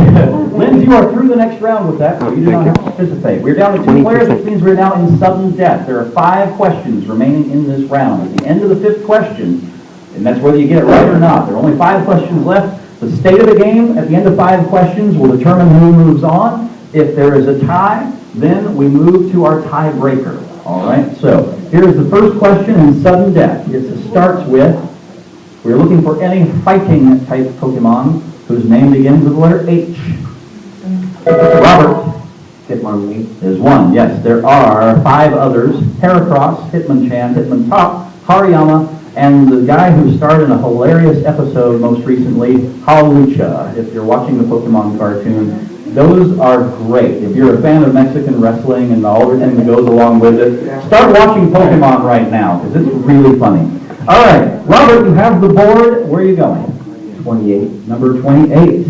[SPEAKER 1] Lynn, you are through the next round with that, so you do not have to participate. We're down to 2 players, which means we're now in sudden death. There are 5 questions remaining in this round. At the end of the 5th question, and that's whether you get it right or not, there are only 5 questions left. The state of the game at the end of 5 questions will determine who moves on. If there is a tie, then we move to our tiebreaker. All right, so here's the first question in sudden death. It starts with, we're looking for any fighting type Pokemon whose name begins with the letter H. Robert.
[SPEAKER 5] Hitmonlee.
[SPEAKER 1] There's 1, yes. There are 5 others. Heracross, Hitmonchan, Hitmontop, Hariyama, and the guy who starred in a hilarious episode most recently, Hawlucha. If you're watching the Pokemon cartoon, those are great. If you're a fan of Mexican wrestling and all everything that goes along with it, start watching Pokemon right now, because it's really funny. All right, Robert, you have the board. Where are you going?
[SPEAKER 5] 28.
[SPEAKER 1] Number 28.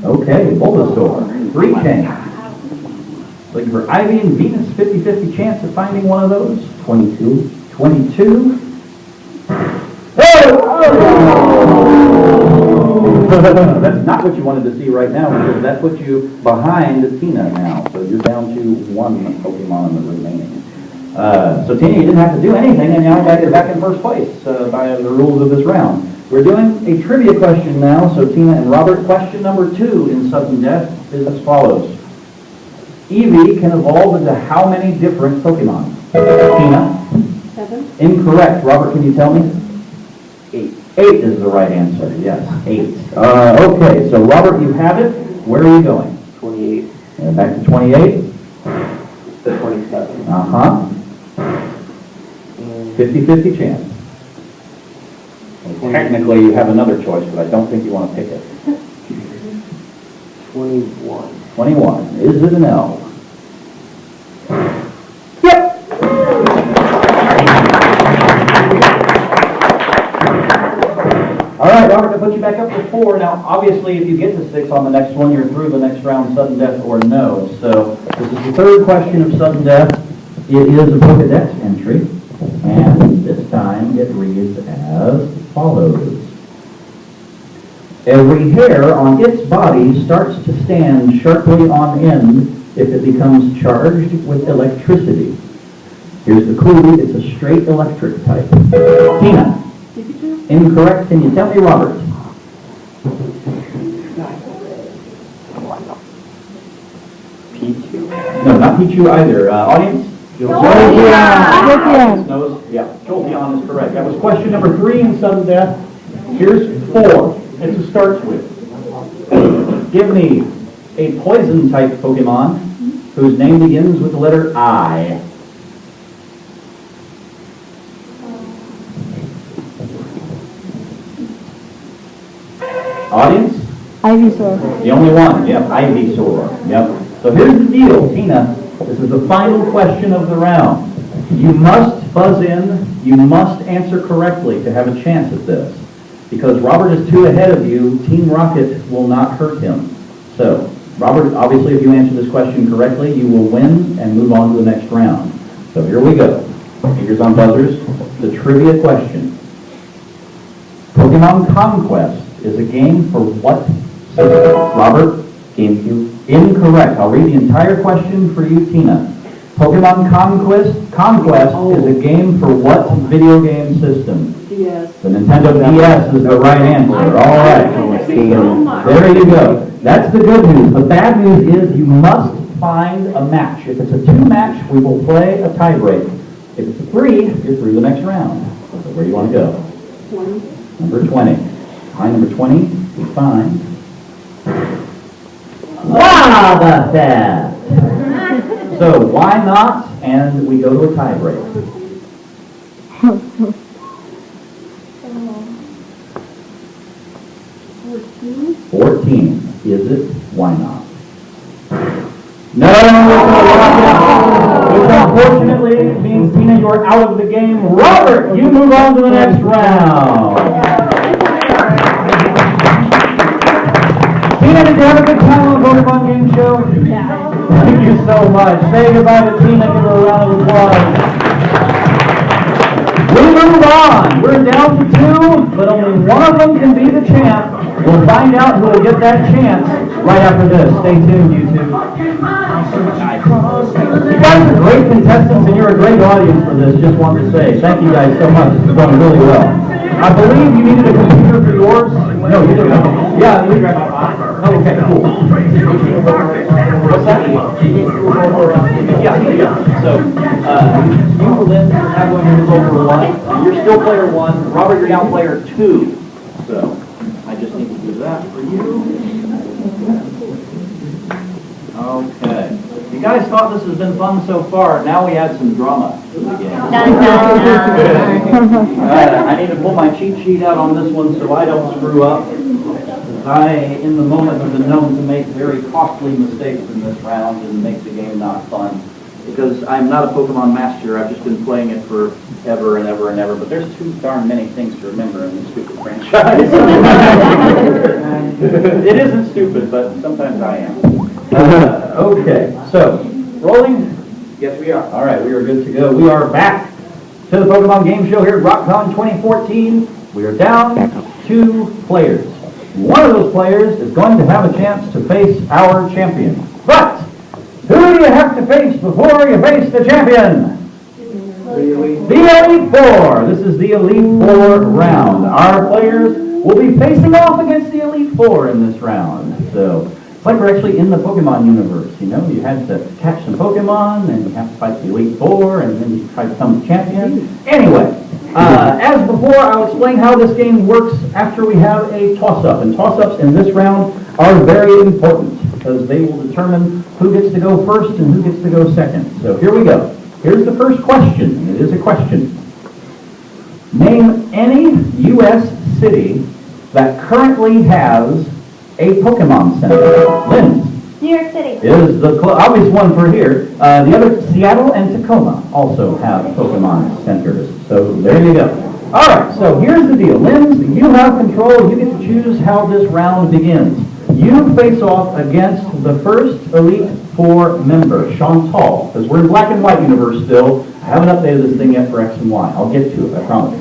[SPEAKER 1] Okay, Bulbasaur. 3 chains. Looking for Ivy and Venus, 50-50 chance of finding one of those.
[SPEAKER 5] 22.
[SPEAKER 1] 22. That's not what you wanted to see right now, because that puts you behind Tina now. So you're down to 1 Pokemon in the remaining. So Tina, you didn't have to do anything, and now you're back in first place by the rules of this round. We're doing a trivia question now, so Tina and Robert. Question number 2 in sudden death is as follows. Eevee can evolve into how many different Pokemon? Tina?
[SPEAKER 4] 7.
[SPEAKER 1] Incorrect. Robert, can you tell me?
[SPEAKER 5] 8.
[SPEAKER 1] 8 is the right answer, yes, 8. Okay, so Robert, you have it. Where are you going?
[SPEAKER 5] 28.
[SPEAKER 1] And back to 28.
[SPEAKER 5] 27.
[SPEAKER 1] Uh-huh. 50-50 chance. Well, technically, you have another choice, but I don't think you want to pick it.
[SPEAKER 5] 21.
[SPEAKER 1] 21. Is it an L? Yep. All right, Robert, to put you back up to 4. Now, obviously, if you get to 6 on the next one, you're through the next round, sudden death or no. So, this is the third question of sudden death. It is a Pokedex entry, and this time it reads as follows. Every hair on its body starts to stand sharply on end if it becomes charged with electricity. Here's the clue, it's a straight electric type. Tina. Incorrect. Can you tell me, Robert? Pichu? No, not Pichu either. Audience? Jolteon. Knows? Yeah, Jolteon is correct. That was question number 3 in sudden death. Here's 4. It's to start with. Give me a poison type Pokemon whose name begins with the letter I. Audience?
[SPEAKER 7] Ivysaur.
[SPEAKER 1] The only one. Yep, Ivysaur. Yep. So here's the deal, Tina. This is the final question of the round. You must buzz in. You must answer correctly to have a chance at this. Because Robert is 2 ahead of you, Team Rocket will not hurt him. So, Robert, obviously if you answer this question correctly, you will win and move on to the next round. So here we go. Fingers on buzzers. The trivia question. Pokemon Conquest is a game for what system? Robert? GameCube. Incorrect. I'll read the entire question for you, Tina. Pokemon Conquest is a game for what video game system?
[SPEAKER 4] DS.
[SPEAKER 1] The Nintendo DS is the right answer. All right. There you go. That's the good news. The bad news is you must find a match. If it's a 2-match, we will play a tiebreak. If it's a 3, you're through the next round. So where do you want to go?
[SPEAKER 4] 20.
[SPEAKER 1] Number 20. Behind number 20, we find Lava Theft. So why not? And we go to a tiebreak. 14. Is it? Why not? No! Which unfortunately means, Tina, you're out of the game. Robert, you move on to the next round. Tina, did you have a good time on the Pokemon game show?
[SPEAKER 3] Yeah.
[SPEAKER 1] Thank you so much. Say goodbye to Tina. Give her a round of applause. We move on. We're down to 2, but only one of them can be the champ. We'll find out who will get that chance right after this. Stay tuned, YouTube. You guys are great contestants, and you're a great audience for this. Just wanted to say thank you guys so much. This is going really well. I believe you needed a computer for yours. No, you didn't. Yeah, we grabbed my. Oh, okay, cool. What's that? Yeah. So, EeveeLyns is now going to move over 1. You're still player 1. Robert, you're now player 2. So, I just need to do that for you. Okay. You guys thought this has been fun so far. Now we add some drama to the game. I need to pull my cheat sheet out on this one so I don't screw up. I, in the moment, have been known to make very costly mistakes in this round and make the game not fun. Because I'm not a Pokemon master, I've just been playing it for ever and ever and ever, but there's too darn many things to remember in this stupid franchise. It isn't stupid, but sometimes I am. Okay, so, rolling? Yes, we are. All right, we are good to go. We are back to the Pokemon Game Show here at RocCon 2014. We are down 2 players. One of those players is going to have a chance to face our champion. But, who do you have to face before you face the champion? The Elite Four. This is the Elite Four round. Our players will be facing off against the Elite Four in this round. So, it's like we're actually in the Pokemon universe, you know? You had to catch some Pokemon, and you have to fight the Elite Four, and then you try to become the champion. Anyway, as before, I'll explain how this game works after we have a toss-up. And toss-ups in this round are very important, because they will determine who gets to go first and who gets to go second. So here we go. Here's the first question. It is a question. Name any U.S. city that currently has a Pokemon Center. Lyns.
[SPEAKER 3] New York City.
[SPEAKER 1] Is the obvious one for here. The other, Seattle and Tacoma, also have Pokemon centers. So there you go. All right, so here's the deal. Lyns, you have control. You get to choose how this round begins. You face off against the first Elite Four member, Chantal, because we're in black and white universe still. I haven't updated this thing yet for X and Y. I'll get to it, I promise.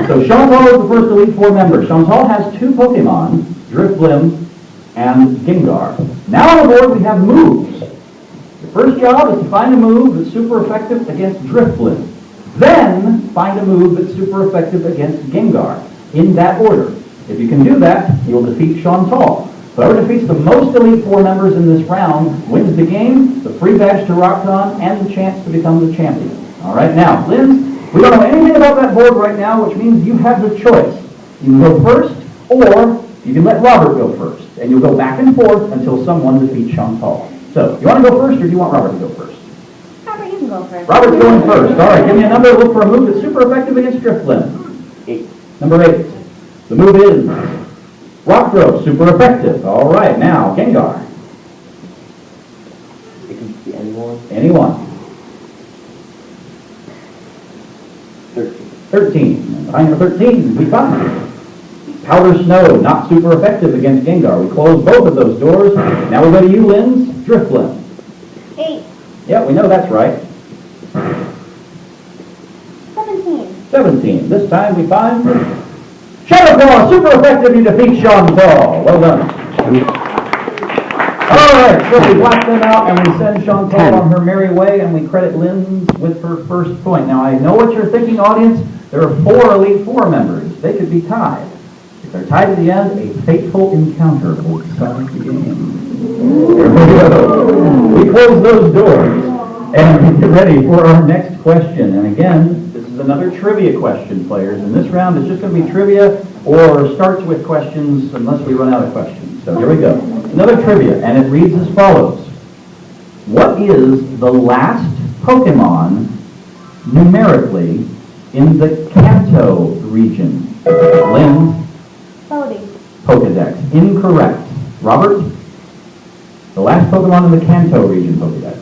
[SPEAKER 1] So Chantal is the first Elite Four member. Chantal has two Pokemon, Drifblim and Gengar. Now on the board we have moves. The first job is to find a move that's super effective against Drifblim. Then find a move that's super effective against Gengar, in that order. If you can do that, you'll defeat Chantal. Whoever defeats the most Elite Four members in this round wins the game, the free badge to RocCon, and the chance to become the champion. All right, now, Lyns, we don't know anything about that board right now, which means you have the choice. You can go first, or you can let Robert go first, and you'll go back and forth until someone defeats Chantal. So, you want to go first, or do you want Robert to go first?
[SPEAKER 3] Robert, you can go first.
[SPEAKER 1] Robert's going first. All right, give me a number. Look for a move that's super effective against Drifblim.
[SPEAKER 5] 8.
[SPEAKER 1] Number 8. The move is Rock Throw, super effective. All right, now, Gengar.
[SPEAKER 5] It can be anyone.
[SPEAKER 1] Anyone.
[SPEAKER 5] 13.
[SPEAKER 1] 13. Behind number 13, we find Powder Snow, not super effective against Gengar. We close both of those doors. Now we go to you, Lyns. Drifblim.
[SPEAKER 3] 8.
[SPEAKER 1] Yeah, we know that's right.
[SPEAKER 3] 17.
[SPEAKER 1] 17. This time we find Shadow Claw, super effective. You defeat Chantal. Well done. All right, so we black them out and we send Chantal on her merry way, and we credit Lyns with her first point. Now I know what you're thinking, audience. There are 4 Elite Four members. They could be tied. If they're tied at the end, a fateful encounter will decide the game. Here we go. We close those doors and we get ready for our next question. And again, this is another trivia question, players. And this round is just going to be trivia or starts with questions unless we run out of questions. So here we go. Another trivia, and it reads as follows. What is the last Pokemon numerically in the Kanto region? Lyns?
[SPEAKER 3] Bodhi.
[SPEAKER 1] Pokedex. Incorrect. Robert? The last Pokemon in the Kanto region, Pokedex.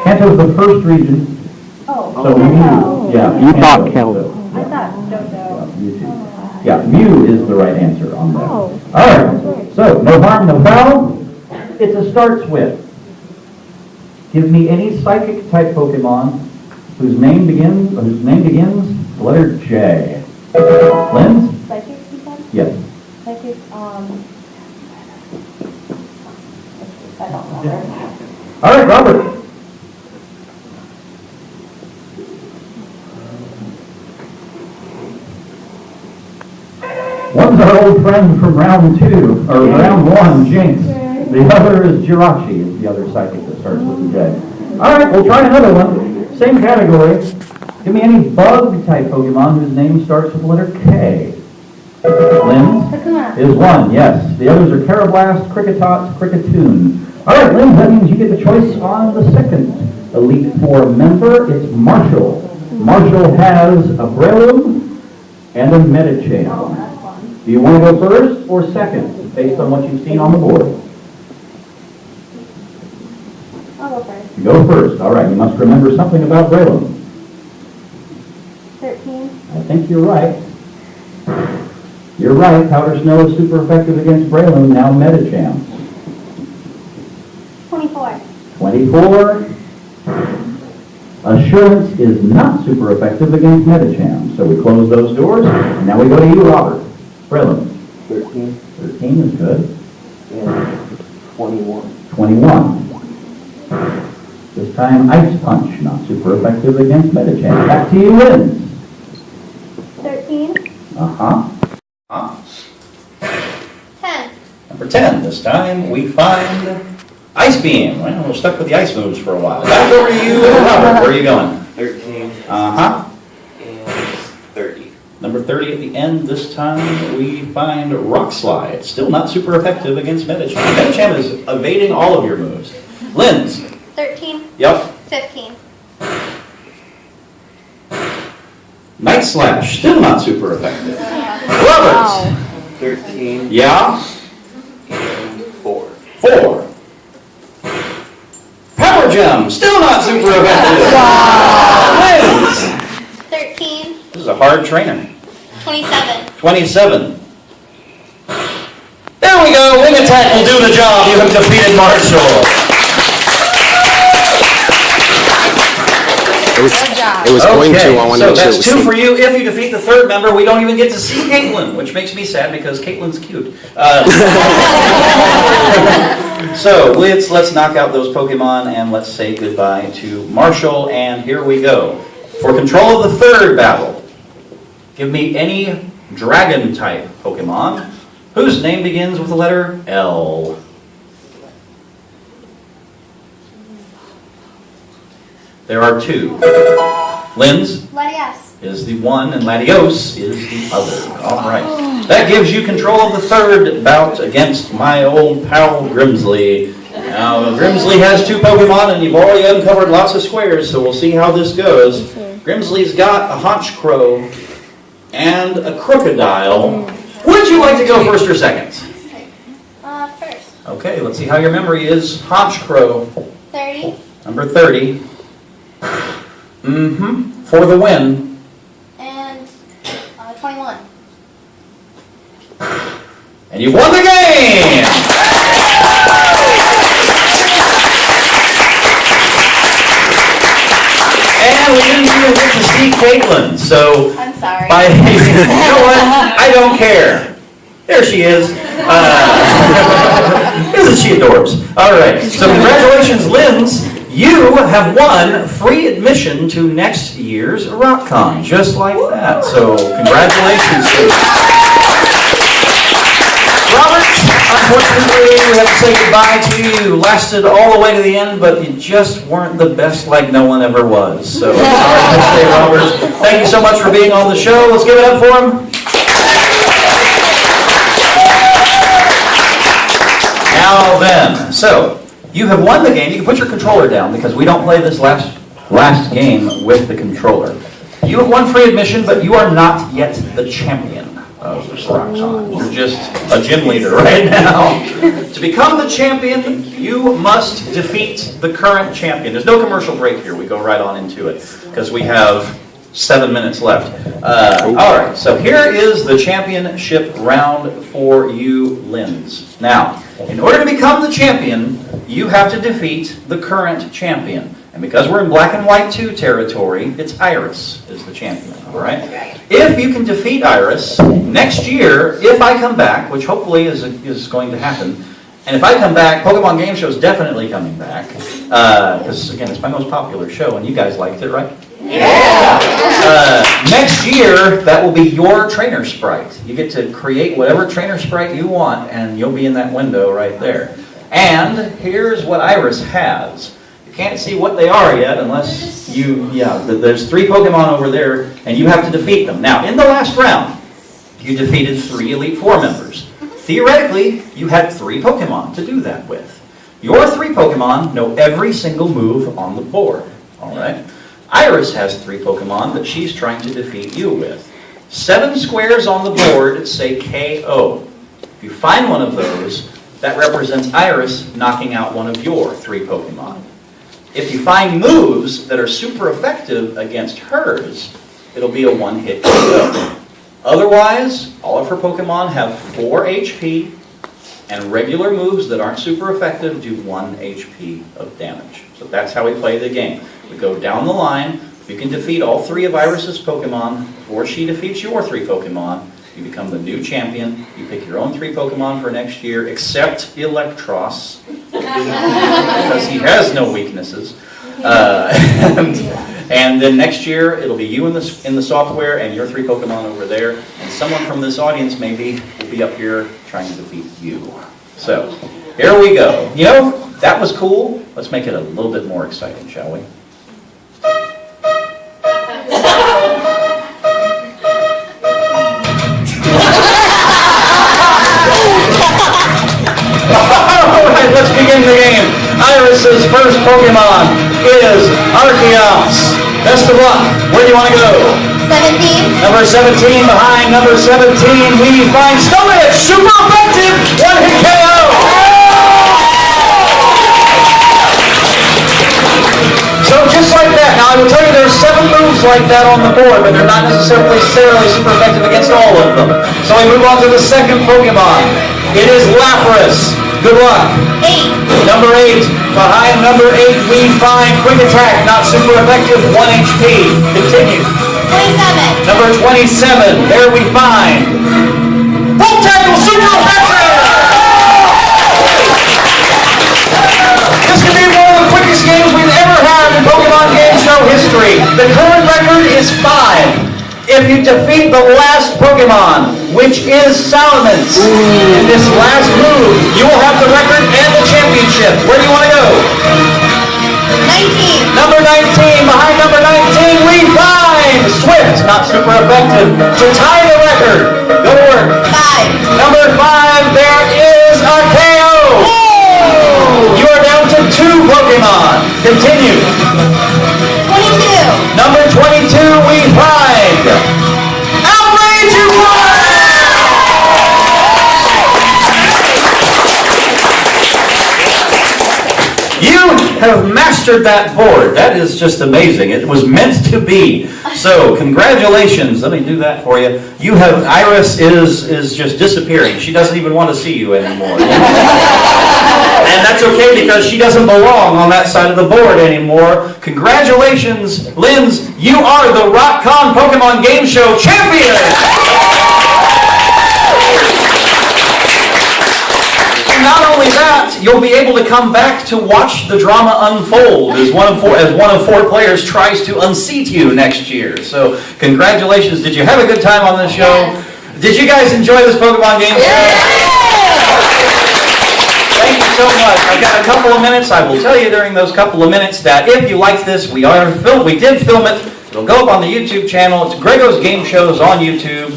[SPEAKER 1] Kanto is the first region.
[SPEAKER 3] Oh.
[SPEAKER 1] So Mew. Yeah.
[SPEAKER 6] You thought
[SPEAKER 1] Kanto.
[SPEAKER 3] I thought Johto.
[SPEAKER 1] Mewtwo. Yeah, Mew is the right answer on that.
[SPEAKER 3] Oh.
[SPEAKER 1] All right. So, no harm, no foul. It's a starts with. Give me any psychic type Pokemon whose name begins with the letter J. Lyns?
[SPEAKER 3] Psychic, you said?
[SPEAKER 1] Yes.
[SPEAKER 3] Psychic, I don't remember.
[SPEAKER 1] All right, Robert. One's our old friend from round 2, or round 1, Jinx. The other is Jirachi, is the other psychic that starts with the J. All right, we'll try another one. Same category. Give me any bug-type Pokemon whose name starts with the letter K. Lyns
[SPEAKER 3] Kakuna.
[SPEAKER 1] is 1, yes. The others are Carablast, Kricketot, Kricketune. All right, Lyns, that means you get the choice on the second Elite Four member. It's Marshall. Marshall has a Breloom and a Medicham. Do you want to go first or second, based on what you've seen on the board?
[SPEAKER 3] I'll go first.
[SPEAKER 1] You go first. All right, you must remember something about Breloom.
[SPEAKER 3] 13.
[SPEAKER 1] I think you're right. You're right. Powder Snow is super effective against Breloom, now Medicham.
[SPEAKER 3] 24.
[SPEAKER 1] 24. Assurance is not super effective against Medicham. So we close those doors, and now we go to you, Robert. Breloom.
[SPEAKER 5] 13.
[SPEAKER 1] 13 is good.
[SPEAKER 5] And 21.
[SPEAKER 1] 21. This time, Ice Punch, not super effective against Medicham. Back to you, Lyns.
[SPEAKER 3] 13. 10.
[SPEAKER 1] Number 10. This time, we find Ice Beam. Well, we're stuck with the ice moves for a while. Back over to you, Robert. Where are you going?
[SPEAKER 5] 13.
[SPEAKER 1] And
[SPEAKER 5] And 30.
[SPEAKER 1] Number 30 at the end. This time, we find Rock Slide. Still not super effective against Medicham. Medicham is evading all of your moves. Lyns.
[SPEAKER 3] 13.
[SPEAKER 1] Yep.
[SPEAKER 3] 15.
[SPEAKER 1] Night Slash. Still not super effective. Robert.
[SPEAKER 5] 13.
[SPEAKER 1] Yeah.
[SPEAKER 5] And 4.
[SPEAKER 1] 4.
[SPEAKER 7] Power Gem, still not super effective. Lyns.
[SPEAKER 8] 13,
[SPEAKER 7] This is a hard trainer.
[SPEAKER 8] 27.
[SPEAKER 7] 27. There we go. Wing Attack will do the job. You have defeated Marshall.
[SPEAKER 9] It was going to. I wanted
[SPEAKER 7] so
[SPEAKER 9] to make sure it
[SPEAKER 7] that's
[SPEAKER 9] was
[SPEAKER 7] 2
[SPEAKER 9] safe.
[SPEAKER 7] for you. If you defeat the third member, we don't even get to see Caitlin, which makes me sad because Caitlin's cute. So let's knock out those Pokemon and let's say goodbye to Marshall. And here we go. For control of the third battle, give me any Dragon-type Pokemon whose name begins with the letter L. There are 2. Lyns
[SPEAKER 8] Latias.
[SPEAKER 7] is the one, and Latios is the other. All right. That gives you control of the third bout against my old pal Grimsley. Now, Grimsley has 2 Pokemon, and you've already uncovered lots of squares, so we'll see how this goes. Grimsley's got a Honchcrow and a Crocodile. Would you like to go first or second?
[SPEAKER 8] First.
[SPEAKER 7] Okay, let's see how your memory is. Honchcrow,
[SPEAKER 8] 30.
[SPEAKER 7] number 30. For the win.
[SPEAKER 8] And 21.
[SPEAKER 7] And you won the game! And we didn't even get to see Caitlin, so...
[SPEAKER 8] I'm sorry.
[SPEAKER 7] You know what? I don't care. There she is. Isn't she adorbs? All right, so congratulations, Lyns. You have won free admission to next year's RocCon, just like that. So congratulations to you. Robert, unfortunately, we have to say goodbye to you. You lasted all the way to the end, but you just weren't the best like no one ever was. So sorry to say, Robert. Thank you so much for being on the show. Let's give it up for him. Now then, so you have won the game. You can put your controller down because we don't play this last game with the controller. You have won free admission, but you are not yet the champion of RocCon. You're just a gym leader right now. To become the champion, you must defeat the current champion. There's no commercial break here. We go right on into it because we have 7 minutes left. All right, so here is the championship round for you, Lyns. Now, in order to become the champion, you have to defeat the current champion. And because we're in Black and White 2 territory, it's Iris is the champion, all right? If you can defeat Iris, next year, if I come back, which hopefully is going to happen, and if I come back, Pokemon Game Show is definitely coming back, because, again, it's my most popular show, and you guys liked it, right? Yeah! Next year, that will be your trainer sprite. You get to create whatever trainer sprite you want, and you'll be in that window right there. And here's what Iris has. You can't see what they are yet unless there's 3 Pokemon over there, and you have to defeat them. Now, in the last round, you defeated 3 Elite Four members. Theoretically, you had 3 Pokemon to do that with. Your 3 Pokemon know every single move on the board, all right? Iris has 3 Pokemon that she's trying to defeat you with. 7 squares on the board say KO. If you find one of those, that represents Iris knocking out one of your 3 Pokemon. If you find moves that are super effective against hers, it'll be a one-hit KO. Otherwise, all of her Pokemon have 4 HP, and regular moves that aren't super effective do 1 HP of damage. So that's how we play the game. We go down the line. If you can defeat all 3 of Iris's Pokemon, or she defeats your 3 Pokemon, you become the new champion. You pick your own 3 Pokemon for next year, except Electros, because he has no weaknesses. And then next year, it'll be you in the software and your 3 Pokemon over there, and someone from this audience maybe will be up here trying to defeat you. So, here we go. You know, that was cool. Let's make it a little bit more exciting, shall we? Alright, let's begin the game. Iris's first Pokemon is Arceus. Best of luck. Where do you want to go?
[SPEAKER 8] 17.
[SPEAKER 7] Number 17 behind number 17. We find Stomach. Super effective. One hit KO. will tell you there's 7 moves like that on the board, but they're not necessarily super effective against all of them. So we move on to the second Pokemon. It is Lapras. Good luck.
[SPEAKER 8] 8.
[SPEAKER 7] Number 8. Behind number 8, we find Quick Attack, not super effective, 1 HP. Continue.
[SPEAKER 8] 27.
[SPEAKER 7] Number 27, there we find Bulk Tackle, super effective! This could be one of the quickest games we've ever had in Pokemon Game Show history. The current record is 5. If you defeat the last Pokemon, which is Salamence, in this last move, you will have the record and the championship. Where do you want to go?
[SPEAKER 8] 19.
[SPEAKER 7] Number 19, behind number 19, we find Swift, not super effective, to tie the record. Go to work.
[SPEAKER 8] 5.
[SPEAKER 7] Number 5, there is a KO. You are down to 2 Pokemon. Continue.
[SPEAKER 8] 22.
[SPEAKER 7] Number 22, we find Outrage You You have mastered that board. That is just amazing. It was meant to be. So, congratulations. Let me do that for you. You have, Iris is just disappearing. She doesn't even want to see you anymore. And that's okay because she doesn't belong on that side of the board anymore. Congratulations, Lyns. You are the RocCon Pokemon Game Show champion. Not only that, you'll be able to come back to watch the drama unfold as one of 4 players tries to unseat you next year. So, congratulations. Did you have a good time on this show?
[SPEAKER 8] Yes.
[SPEAKER 7] Did you guys enjoy this Pokemon game show? Thank you so much. I've got a couple of minutes. I will tell you during those couple of minutes that if you like this, we did film it. It'll go up on the YouTube channel. It's Grego's Game Shows on YouTube.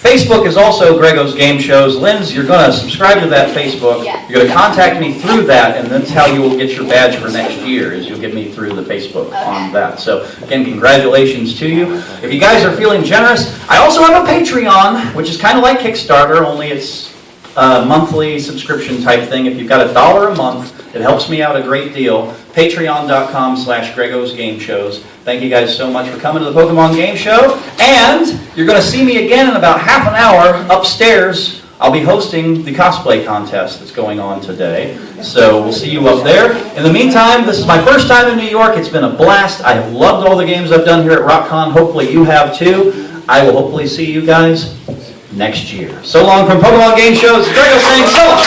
[SPEAKER 7] Facebook is also Grego's Game Shows. Lyns, you're going to subscribe to that Facebook.
[SPEAKER 8] Yes.
[SPEAKER 7] You're going to contact me through that, and that's how you will get your badge for next year, is you'll get me through the Facebook on that. So, again, congratulations to you. If you guys are feeling generous, I also have a Patreon, which is kind of like Kickstarter, only it's a monthly subscription type thing. If you've got $1 a month, it helps me out a great deal. Patreon.com/Grego's Game Shows. Thank you guys so much for coming to the Pokemon Game Show. And you're going to see me again in about half an hour upstairs. I'll be hosting the cosplay contest that's going on today. So we'll see you up there. In the meantime, this is my first time in New York. It's been a blast. I have loved all the games I've done here at RocCon. Hopefully you have too. I will hopefully see you guys next year. So long from Pokemon Game Shows. Grego saying so long.